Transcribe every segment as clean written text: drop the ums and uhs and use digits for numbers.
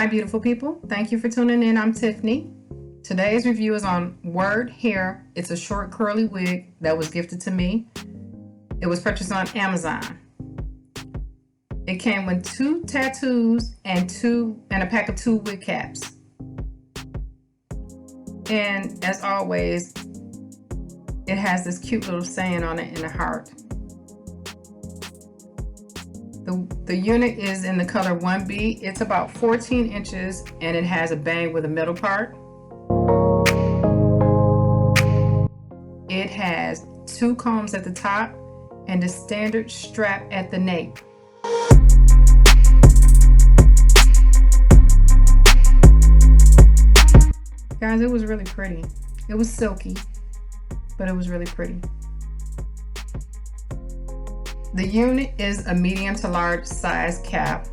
Hi, beautiful people. Thank you for tuning in. I'm Tiffany. Today's review is on WERD hair. It's a short curly wig that was gifted to me. It was purchased on Amazon. It came with 2 tattoos and a pack of 2 wig caps. And as always, it has this cute little saying on it in a heart. The unit is in the color 1B. It's about 14 inches and it has a bang with the middle part. It has 2 combs at the top and a standard strap at the nape. Guys, it was really pretty. It was silky, but it was really pretty. The unit is a medium to large size cap.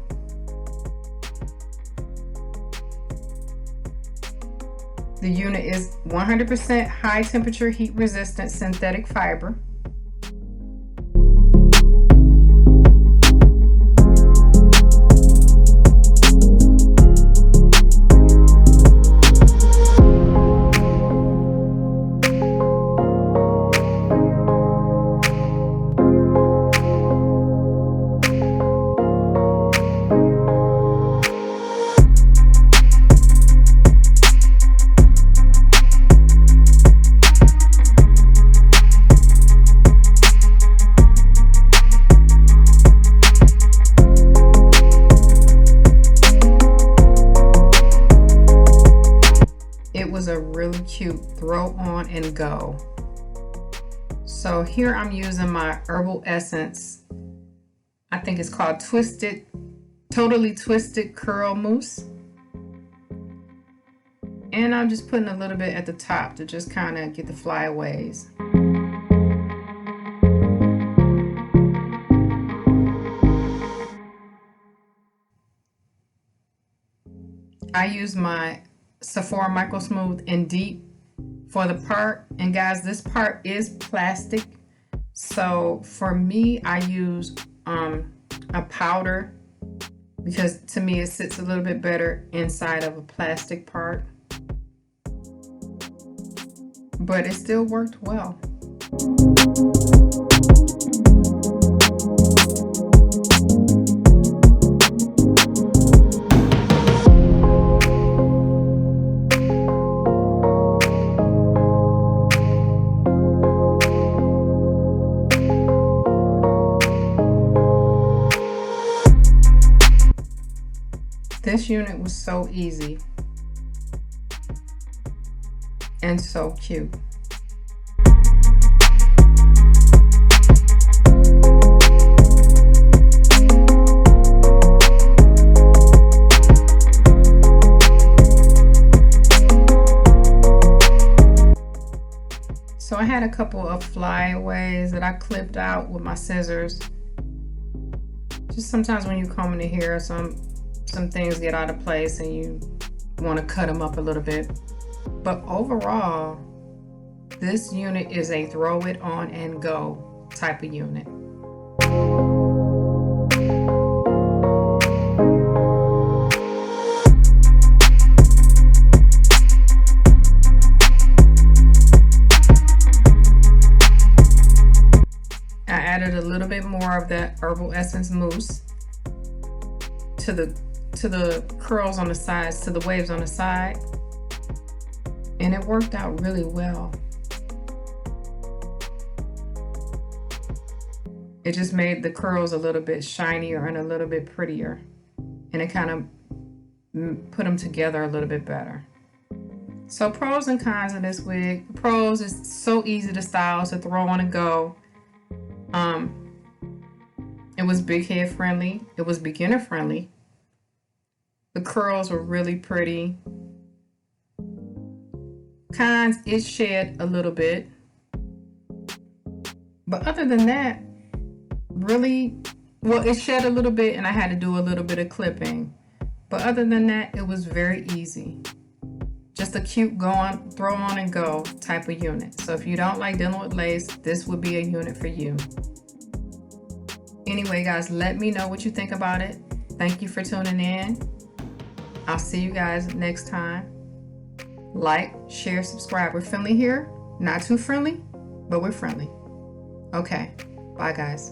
The unit is 100% high temperature heat resistant synthetic fiber. It was a really cute throw on and go. So here I'm using my herbal essence. I think it's called Totally Twisted Curl Mousse. And I'm just putting a little bit at the top to just kind of get the flyaways. I use my Sephora Micro Smooth in Deep for the part, and guys, this part is plastic, so for me I use a powder because to me it sits a little bit better inside of a plastic part, but it still worked well. This unit was so easy and so cute. So I had a couple of flyaways that I clipped out with my scissors. Just sometimes when you comb the hair, some things get out of place and you want to cut them up a little bit. But overall, this unit is a throw it on and go type of unit. I added a little bit more of that herbal essence mousse to the curls on the sides, to the waves on the side, and it worked out really well. It just made the curls a little bit shinier and a little bit prettier, and it kind of put them together a little bit better. So pros and cons of this wig. Pros, is so easy to style, to throw on and go. It was big head friendly. It was beginner friendly. The curls were really pretty. Cons, it shed a little bit. But other than that, really, well, it shed a little bit and I had to do a little bit of clipping. But other than that, it was very easy. Just a cute throw on and go type of unit. So if you don't like dealing with lace, this would be a unit for you. Anyway, guys, let me know what you think about it. Thank you for tuning in. I'll see you guys next time. Like, share, subscribe. We're friendly here. Not too friendly, but we're friendly. Okay. Bye, guys.